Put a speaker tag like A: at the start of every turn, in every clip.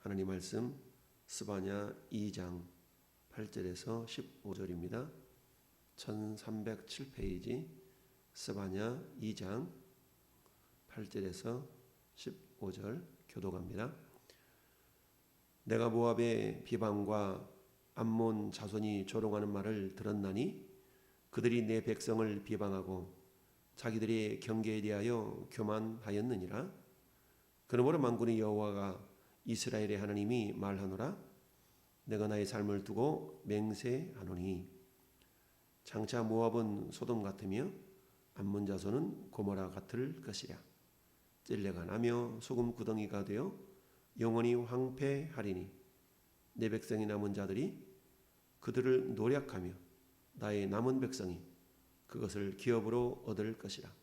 A: 하나님 말씀 스바냐 2장 8절에서 15절입니다. 1307페이지 스바냐 2장 8절에서 15절 교독합니다. 내가 모압의 비방과 암몬 자손이 조롱하는 말을 들었나니 그들이 내 백성을 비방하고 자기들의 경계에 대하여 교만하였느니라. 그러므로 만군의 여호와가 이스라엘의 하나님이 말하노라. 내가 나의 삶을 두고 맹세하노니 장차 모압은 소돔 같으며 암몬 자손은 고모라 같을 것이라. 찔레가 나며 소금 구덩이가 되어 영원히 황폐하리니 내 백성이 남은 자들이 그들을 노략하며 나의 남은 백성이 그것을 기업으로 얻을 것이라.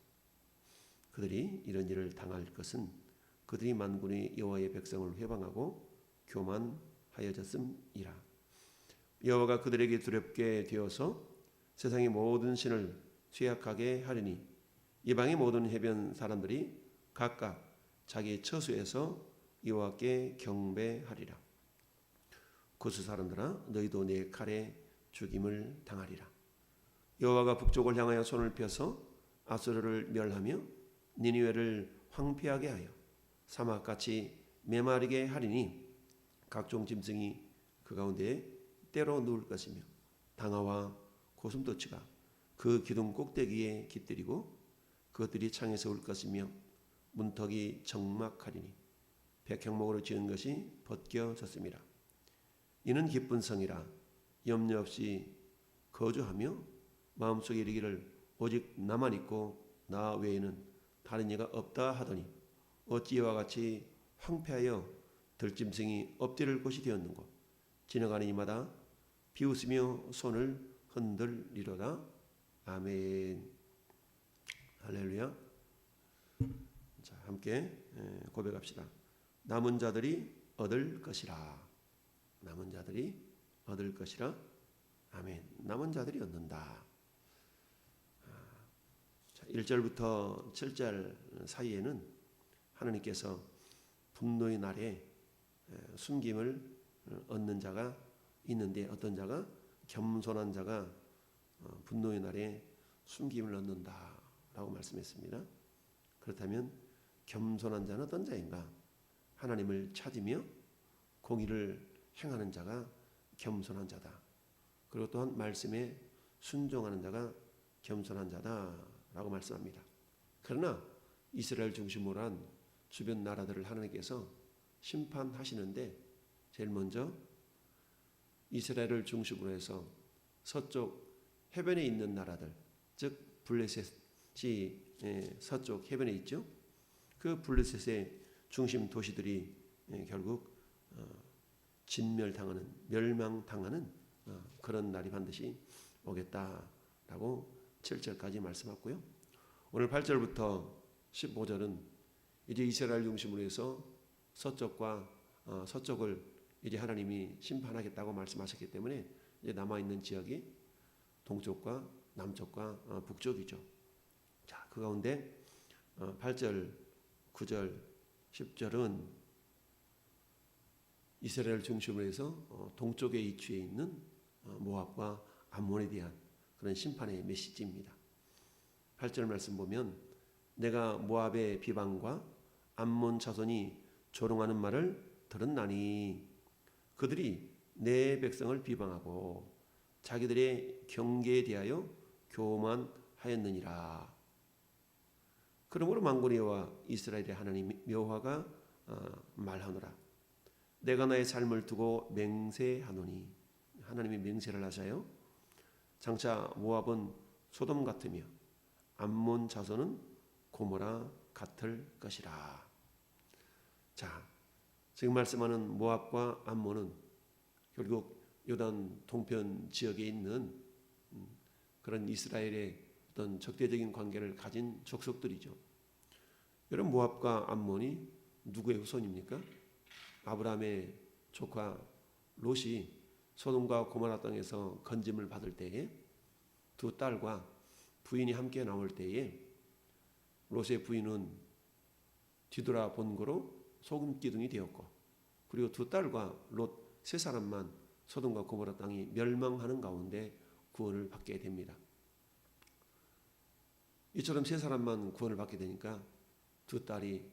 A: 그들이 이런 일을 당할 것은 그들이 만군의 여호와의 백성을 회방하고 교만하여졌음이라. 여호와가 그들에게 두렵게 되어서 세상의 모든 신을 쇠약하게 하리니 이방의 모든 해변 사람들이 각각 자기 처소에서 여호와께 경배하리라. 구스 사람들아 너희도 내 칼에 죽임을 당하리라. 여호와가 북쪽을 향하여 손을 펴서 아수르를 멸하며 니느웨를 황폐하게 하여 사막같이 메마르게 하리니 각종 짐승이 그 가운데에 때로 누울 것이며 당아와 고슴도치가 그 기둥 꼭대기에 깃들이고 그것들이 창에서 울 것이며 문턱이 적막하리니 백향목으로 지은 것이 벗겨졌습니다. 이는 기쁜 성이라 염려 없이 거주하며 마음속에 이르기를 오직 나만 있고 나 외에는 다른 이가 없다 하더니 어찌 이와 같이 황폐하여 들짐승이 엎드릴 곳이 되었는고. 지나가는 이마다 비웃으며 손을 흔들리로다. 아멘. 할렐루야. 자, 함께 고백합시다. 남은 자들이 얻을 것이라. 남은 자들이 얻을 것이라. 아멘. 남은 자들이 얻는다. 1절부터 7절 사이에는 하나님께서 분노의 날에 숨김을 얻는 자가 있는데 어떤 자가 겸손한 자가 분노의 날에 숨김을 얻는다라고 말씀했습니다. 그렇다면 겸손한 자는 어떤 자인가? 하나님을 찾으며 공의를 행하는 자가 겸손한 자다. 그리고 또한 말씀에 순종하는 자가 겸손한 자다라고 말씀합니다. 그러나 이스라엘 중심으로 한 주변 나라들을 하나님께서 심판하시는데 제일 먼저 이스라엘을 중심으로 해서 서쪽 해변에 있는 나라들, 즉 블레셋이 서쪽 해변에 있죠. 그 블레셋의 중심 도시들이 결국 진멸당하는, 멸망당하는 그런 날이 반드시 오겠다라고 7절까지 말씀하고요. 오늘 8절부터 15절은 이제 이스라엘 중심으로 해서 서쪽을 이제 하나님이 심판하겠다고 말씀하셨기 때문에 이제 남아있는 지역이 동쪽과 남쪽과 북쪽이죠. 자, 그 가운데 8절, 9절, 10절은 이스라엘 중심으로 해서 동쪽에 위치해 있는 모압과 암몬에 대한 그런 심판의 메시지입니다. 8절 말씀 보면 내가 모압의 비방과 암몬 자손이 조롱하는 말을 들었나니 그들이 내 백성을 비방하고 자기들의 경계에 대하여 교만하였느니라. 그러므로 만군의 여호와 이스라엘의 하나님 여호와가 말하노라. 내가 나의 삶을 두고 맹세하노니. 하나님이 맹세를 하셔요. 장차 모압은 소돔 같으며 암몬 자손은 고모라 같을 것이라. 자, 지금 말씀하는 모압과 암몬은 결국 요단 동편 지역에 있는 그런 이스라엘의 어떤 적대적인 관계를 가진 족속들이죠. 여러분, 모압과 암몬이 누구의 후손입니까? 아브라함의 조카 롯이 소돔과 고모라 땅에서 건짐을 받을 때에 두 딸과 부인이 함께 나올 때에 롯의 부인은 뒤돌아 본 거로 소금 기둥이 되었고 그리고 두 딸과 롯 세 사람만 소돔과 고모라 땅이 멸망하는 가운데 구원을 받게 됩니다. 이처럼 세 사람만 구원을 받게 되니까 두 딸이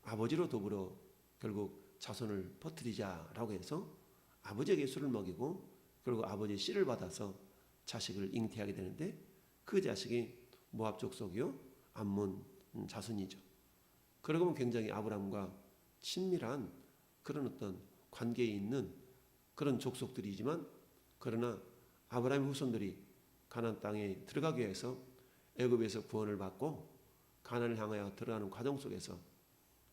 A: 아버지로 더불어 결국 자손을 퍼뜨리자라고 해서 아버지에게 술을 먹이고 결국 아버지의 씨를 받아서 자식을 잉태하게 되는데 그 자식이 모압 족속이요 암몬 자손이죠. 그러고 보면 굉장히 아브라함과 친밀한 그런 어떤 관계에 있는 그런 족속들이지만 그러나 아브라함의 후손들이 가나안 땅에 들어가기 위해서 애굽에서 구원을 받고 가나안을 향하여 들어가는 과정 속에서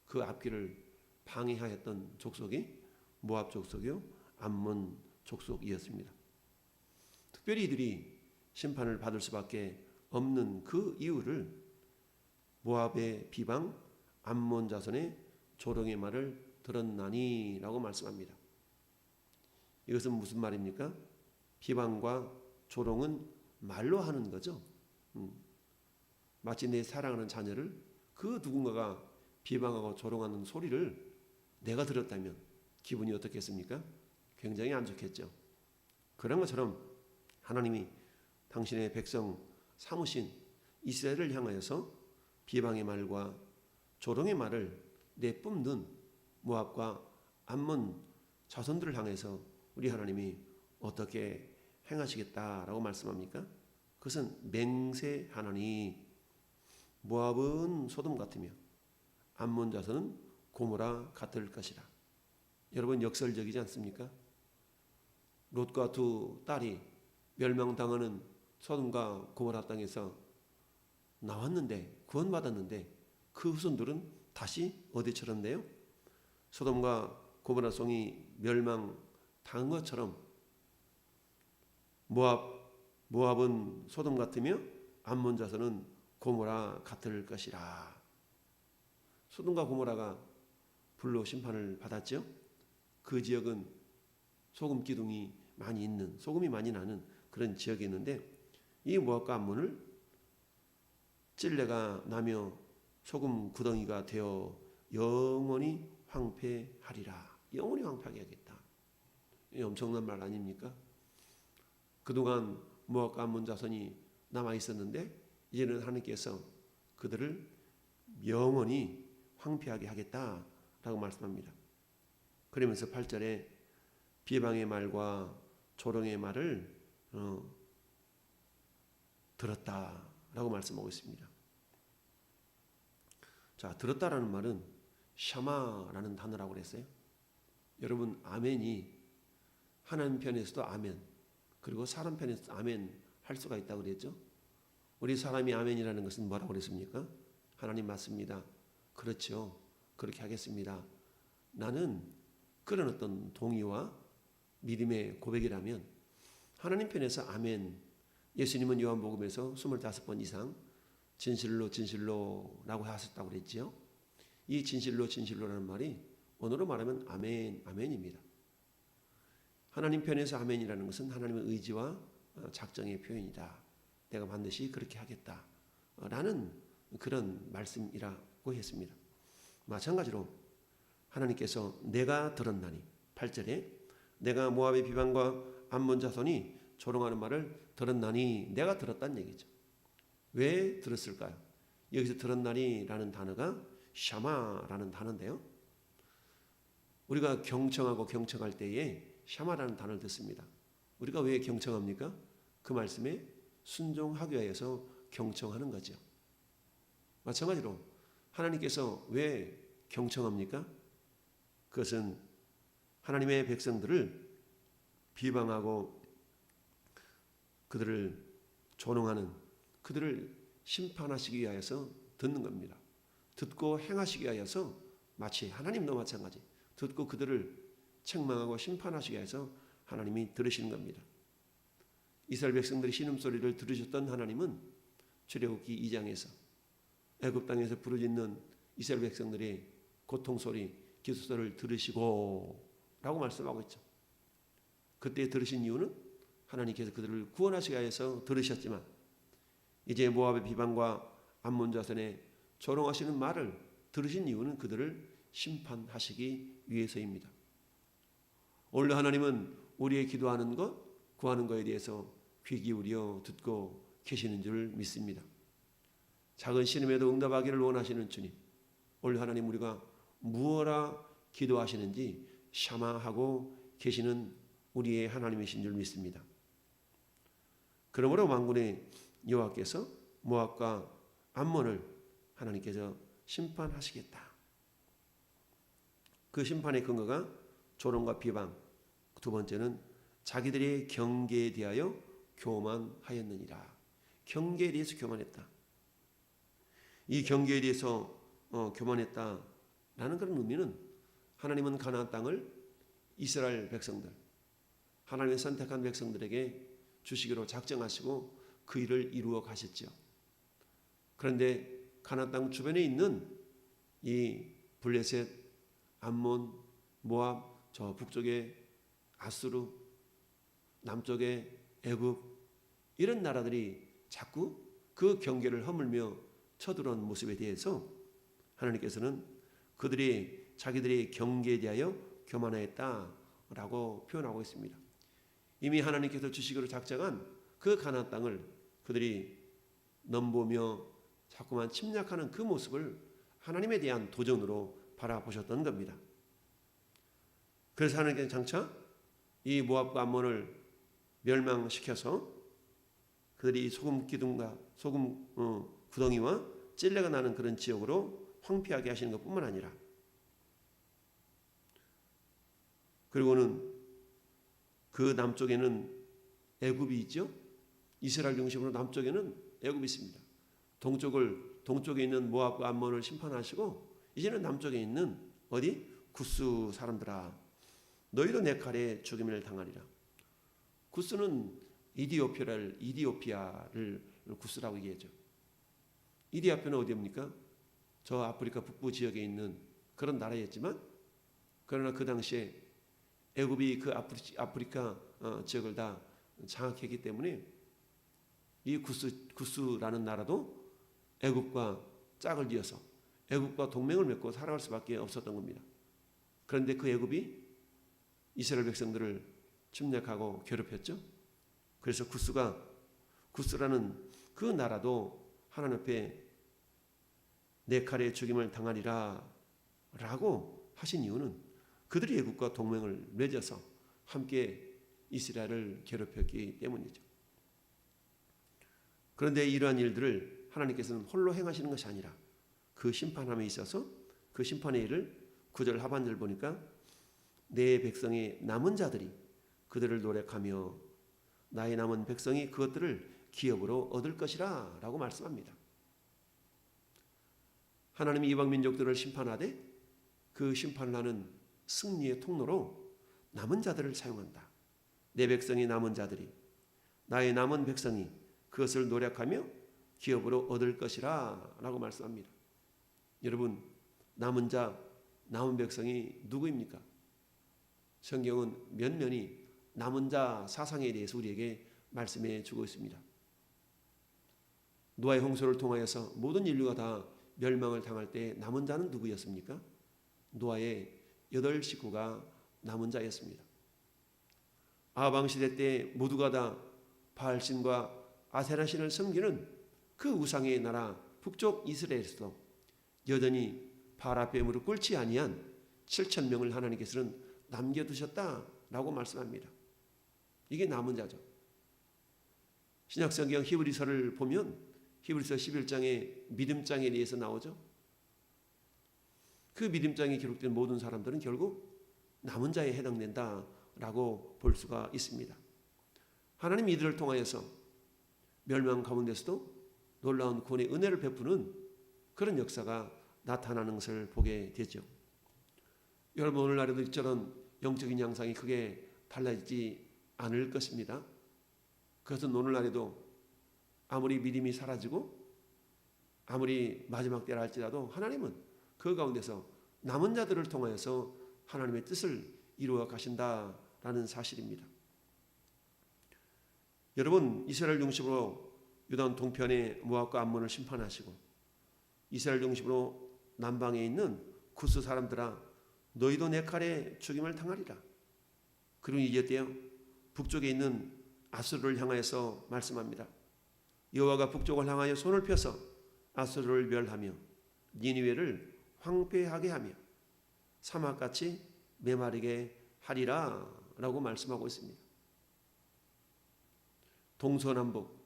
A: 그 앞길을 방해하였던 족속이 모압 족속이요 암몬 족속이었습니다. 특별히 이들이 심판을 받을 수밖에 없는 그 이유를 모압의 비방 암몬 자손의 조롱의 말을 들었나니라고 말씀합니다. 이것은 무슨 말입니까? 비방과 조롱은 말로 하는 거죠. 마치 내 사랑하는 자녀를 그 누군가가 비방하고 조롱하는 소리를 내가 들었다면 기분이 어떻겠습니까? 굉장히 안 좋겠죠. 그런 것처럼 하나님이 당신의 백성 삼으신 이스라엘을 향하여서 비방의 말과 조롱의 말을 내뿜는 모압과 암몬 자손들을 향해서 우리 하나님이 어떻게 행하시겠다라고 말씀합니까? 그것은 맹세하나니 모압은 소돔 같으며 암몬 자손은 고모라 같을 것이라. 여러분 역설적이지 않습니까? 롯과 두 딸이 멸망당하는 소돔과 고모라 땅에서 나왔는데 구원받았는데 그 후손들은 다시 어디처럼 돼요? 소돔과 고모라 성이 멸망당한 것처럼 모압은 소돔 같으며 암몬 자손은 고모라 같을 것이라. 소돔과 고모라가 불로 심판을 받았죠. 그 지역은 소금 기둥이 많이 있는, 소금이 많이 나는 그런 지역이었는데 이 모압과 암몬을 찔레가 나며 소금 구덩이가 되어 영원히 황폐하리라. 영원히 황폐하게 하겠다. 이 엄청난 말 아닙니까? 그동안 모압과 암몬 자손이 남아 있었는데 이제는 하나님께서 그들을 영원히 황폐하게 하겠다라고 말씀합니다. 그러면서 8절에 비방의 말과 조롱의 말을 들었다라고 말씀하고 있습니다. 자, 들었다라는 말은 샤마라는 단어라고 그랬어요. 여러분 아멘이 하나님 편에서도 아멘, 그리고 사람 편에서도 아멘 할 수가 있다고 그랬죠. 우리 사람이 아멘이라는 것은 뭐라고 그랬습니까? 하나님 맞습니다. 그렇죠. 그렇게 하겠습니다. 나는 그런 어떤 동의와 믿음의 고백이라면 하나님 편에서 아멘. 예수님은 요한복음에서 25번 이상 진실로 진실로라고 하셨다고 그랬지요. 이 진실로 진실로라는 말이 원어로 말하면 아멘, 아멘입니다. 하나님 편에서 아멘이라는 것은 하나님의 의지와 작정의 표현이다. 내가 반드시 그렇게 하겠다라는 그런 말씀이라고 했습니다. 마찬가지로 하나님께서 내가 들었나니 8절에 내가 모압의 비방과 암몬 자손이 조롱하는 말을 들었나니 내가 들었다는 얘기죠. 왜 들었을까요? 여기서 들었나니라는 단어가 샤마라는 단어인데요. 우리가 경청하고 경청할 때에 샤마라는 단어를 듣습니다. 우리가 왜 경청합니까? 그 말씀에 순종하기 위해서 경청하는 거죠. 마찬가지로 하나님께서 왜 경청합니까? 그것은 하나님의 백성들을 비방하고 그들을 조롱하는, 그들을 심판하시기 위하여서 듣는 겁니다. 듣고 행하시기 위하여서, 마치 하나님도 마찬가지, 듣고 그들을 책망하고 심판하시기 위해서 하나님이 들으시는 겁니다. 이스라엘 백성들이 신음소리를 들으셨던 하나님은 출애굽기 2장에서 애굽 땅에서 부르짖는 이스라엘 백성들의 고통소리, 기도소리를 들으시고 라고 말씀하고 있죠. 그때 들으신 이유는 하나님께서 그들을 구원하시기 위해서 들으셨지만 이제 모압의 비방과 암몬 자손의 조롱하시는 말을 들으신 이유는 그들을 심판하시기 위해서입니다. 오늘 하나님은 우리의 기도하는 것, 구하는 것에 대해서 귀 기울여 듣고 계시는 줄 믿습니다. 작은 신음에도 응답하기를 원하시는 주님, 오늘 하나님 우리가 무엇라 기도하시는지 샤마하고 계시는 우리의 하나님이신 줄 믿습니다. 그러므로 만군의 여호와께서 모압과 암몬을 하나님께서 심판하시겠다. 그 심판의 근거가 조롱과 비방, 두 번째는 자기들의 경계에 대하여 교만하였느니라. 경계에 대해서 교만했다. 이 경계에 대해서 교만했다라는 그런 의미는 하나님은 가나안 땅을 이스라엘 백성들, 하나님의 선택한 백성들에게 주시기로 작정하시고 그 일을 이루어 가셨죠. 그런데 가나안 땅 주변에 있는 이 블레셋, 암몬, 모압, 저 북쪽에 아수르, 남쪽에 애굽, 이런 나라들이 자꾸 그 경계를 허물며 쳐들어온 모습에 대해서 하나님께서는 그들이 자기들의 경계에 대하여 교만하였다라고 표현하고 있습니다. 이미 하나님께서 주시기로 작정한 그 가나안 땅을 그들이 넘보며 자꾸만 침략하는 그 모습을 하나님에 대한 도전으로 바라보셨던 겁니다. 그래서 하나님께서 장차 이 모압과 암몬을 멸망시켜서 그들이 소금 기둥과 소금 구덩이와 찔레가 나는 그런 지역으로 황폐하게 하시는 것뿐만 아니라, 그리고는 그 남쪽에는 애굽이 있죠. 이스라엘 중심으로 남쪽에는 애굽이 있습니다. 동쪽에 있는 모압과 암몬을 심판하시고 이제는 남쪽에 있는 어디? 구스 사람들아, 너희도 내 칼에 죽임을 당하리라. 구스는 이디오피아를 구스라고 얘기하죠. 이디오피아는 어디입니까? 저 아프리카 북부 지역에 있는 그런 나라였지만, 그러나 그 당시에 애굽이 그 아프리카 지역을 다 장악했기 때문에 이 구스라는 나라도 애굽과 짝을 이어서 애굽과 동맹을 맺고 살아갈 수밖에 없었던 겁니다. 그런데 그 애굽이 이스라엘 백성들을 침략하고 괴롭혔죠. 그래서 구스라는 그 나라도 하나님 앞에 내 칼에 죽임을 당하리라 라고 하신 이유는 그들이 애굽과 동맹을 맺어서 함께 이스라엘을 괴롭혔기 때문이죠. 그런데 이러한 일들을 하나님께서는 홀로 행하시는 것이 아니라 그 심판함에 있어서 그 심판의 일을 9절 하반절 보니까 내 백성의 남은 자들이 그들을 노력하며 나의 남은 백성이 그것들을 기업으로 얻을 것이라 라고 말씀합니다. 하나님이 이방 민족들을 심판하되 그 심판을 하는 승리의 통로로 남은 자들을 사용한다. 내 백성의 남은 자들이, 나의 남은 백성이 그것을 노력하며 기업으로 얻을 것이라 라고 말씀합니다. 여러분, 남은 자, 남은 백성이 누구입니까? 성경은 면면히 남은 자 사상에 대해서 우리에게 말씀해 주고 있습니다. 노아의 홍수를 통하여서 모든 인류가 다 멸망을 당할 때 남은 자는 누구였습니까? 노아의 8 식구가 남은 자였습니다. 아방 시대 때 모두가 다 바알신과 아세라신을 섬기는 그 우상의 나라 북쪽 이스라엘에서도 여전히 바알 앞에 무릎 꿇지 아니한 7,000명을 하나님께서는 남겨두셨다라고 말씀합니다. 이게 남은 자죠. 신약성경 히브리서를 보면 히브리서 11장에 믿음장에 대해서 나오죠. 그 믿음장에 기록된 모든 사람들은 결국 남은 자에 해당된다라고 볼 수가 있습니다. 하나님 이들을 통하여서 멸망 가운데서도 놀라운 구원의 은혜를 베푸는 그런 역사가 나타나는 것을 보게 되죠. 여러분, 오늘날에도 이처럼 영적인 양상이 크게 달라지지 않을 것입니다. 그것은 오늘날에도 아무리 믿음이 사라지고 아무리 마지막 때라 할지라도 하나님은 그 가운데서 남은 자들을 통하여서 하나님의 뜻을 이루어 가신다라는 사실입니다. 여러분, 이스라엘 중심으로 유단 동편의 모압과 암몬을 심판하시고 이스라엘 중심으로 남방에 있는 구스 사람들아, 너희도 내 칼에 죽임을 당하리라. 그리고 이제 때요 북쪽에 있는 아수르를 향하여서 말씀합니다. 여호와가 북쪽을 향하여 손을 펴서 아수르를 멸하며 니느웨를 황폐하게 하며 사막같이 메마르게 하리라 라고 말씀하고 있습니다. 동서남북,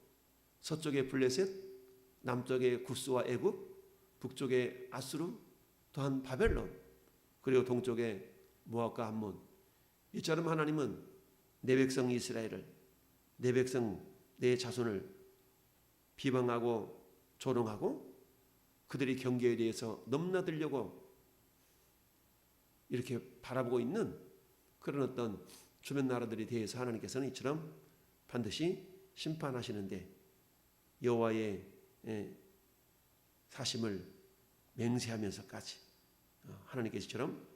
A: 서쪽에 블레셋, 남쪽에 구스와 애굽, 북쪽에 아수르, 또한 바벨론, 그리고 동쪽에 모압과 암몬. 이처럼 하나님은 내 백성 이스라엘을, 내 백성 내 자손을 비방하고 조롱하고 그들의 경계에 대해서 넘나들려고 이렇게 바라보고 있는 그런 어떤 주변 나라들에 대해서 하나님께서는 이처럼 반드시 심판하시는데 여호와의 사심을 맹세하면서까지 하나님께서 이처럼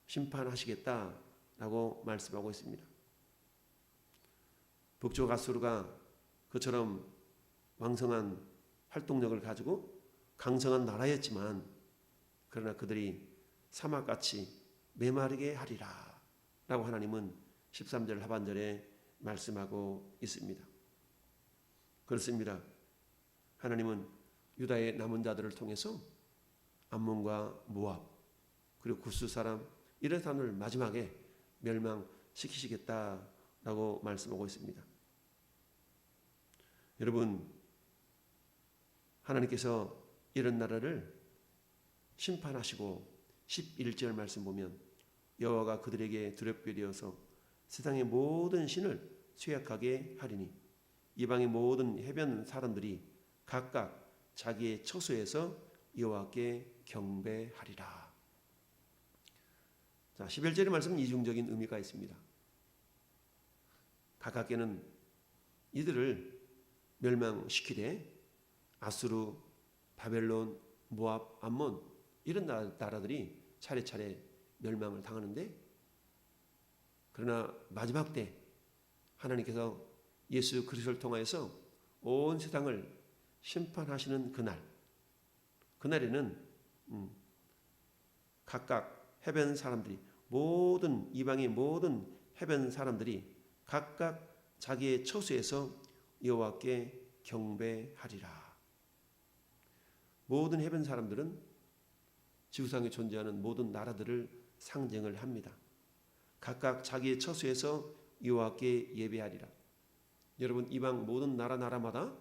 A: 심판하시겠다라고 말씀하고 있습니다. 북쪽 아수르가 그처럼 왕성한 활동력을 가지고 강성한 나라였지만 그러나 그들이 사막같이 메마르게 하리라 라고 하나님은 13절 하반절에 말씀하고 있습니다. 그렇습니다. 하나님은 유다의 남은 자들을 통해서 암몬과 모압 그리고 구스 사람 이런 사람을 마지막에 멸망시키시겠다라고 말씀하고 있습니다. 여러분, 하나님께서 이런 나라를 심판하시고 11절 말씀 보면 여호와가 그들에게 두렵게 되어서 세상의 모든 신을 쇠약하게 하리니 이방의 모든 해변 사람들이 각각 자기의 처소에서 여호와께 경배하리라. 자, 11절의 말씀은 이중적인 의미가 있습니다. 가깝게는 이들을 멸망시키되 아수르, 바벨론, 모압, 암몬 이런 나라들이 차례차례 멸망을 당하는데 그러나 마지막 때 하나님께서 예수 그리스도를 통하여서 온 세상을 심판하시는 그날에는 각각 해변 사람들이 모든 이방의 모든 해변 사람들이 각각 자기의 처소에서 여호와께 경배하리라. 모든 해변 사람들은 지구상에 존재하는 모든 나라들을 상징을 합니다. 각각 자기의 처소에서 여호와께 예배하리라. 여러분, 이방 모든 나라마다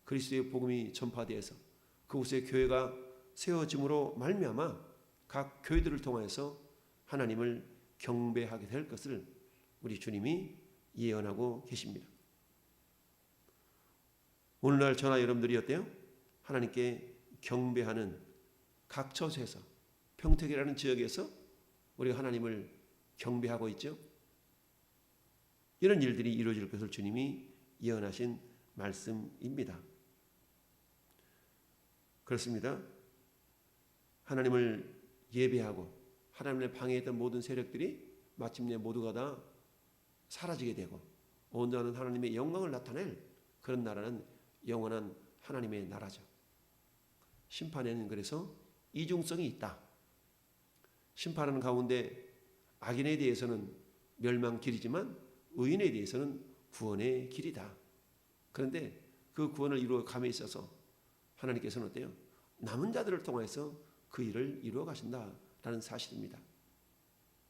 A: 그리스도의 복음이 전파되어서 그곳에 교회가 세워짐으로 말미암아 각 교회들을 통해서 하나님을 경배하게 될 것을 우리 주님이 예언하고 계십니다. 오늘날 저나 여러분들이 어때요? 하나님께 경배하는 각 처소에서 평택이라는 지역에서 우리가 하나님을 경배하고 있죠. 이런 일들이 이루어질 것을 주님이 예언하신 말씀입니다. 그렇습니다. 하나님을 예배하고 하나님을 방해했던 모든 세력들이 마침내 모두가 다 사라지게 되고 온전한 하나님의 영광을 나타낼 그런 나라는 영원한 하나님의 나라죠. 심판에는 그래서 이중성이 있다. 심판하는 가운데 악인에 대해서는 멸망 길이지만 의인에 대해서는 구원의 길이다. 그런데 그 구원을 이루어 감에 있어서 하나님께서는 어때요? 남은 자들을 통해서 그 일을 이루어 가신다라는 사실입니다.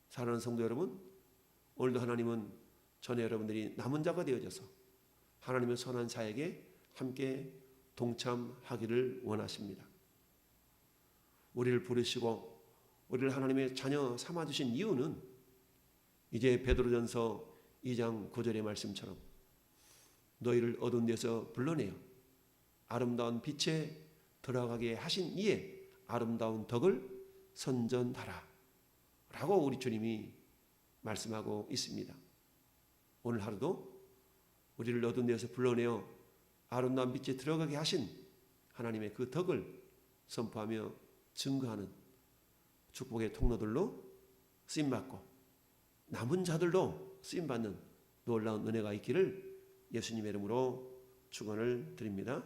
A: 사랑하는 성도 여러분, 오늘도 하나님은 전에 여러분들이 남은 자가 되어져서 하나님의 선한 사역에 함께 동참하기를 원하십니다. 우리를 부르시고 우리를 하나님의 자녀 삼아주신 이유는 이제 베드로전서 2장 9절의 말씀처럼 너희를 어두운 데서 불러내어 아름다운 빛에 들어가게 하신 이에 아름다운 덕을 선전하라 라고 우리 주님이 말씀하고 있습니다. 오늘 하루도 우리를 어두운 데서 불러내어 아름다운 빛에 들어가게 하신 하나님의 그 덕을 선포하며 증거하는 축복의 통로들로 쓰임받고 남은 자들도 쓰임받는 놀라운 은혜가 있기를 예수님의 이름으로 축원을 드립니다.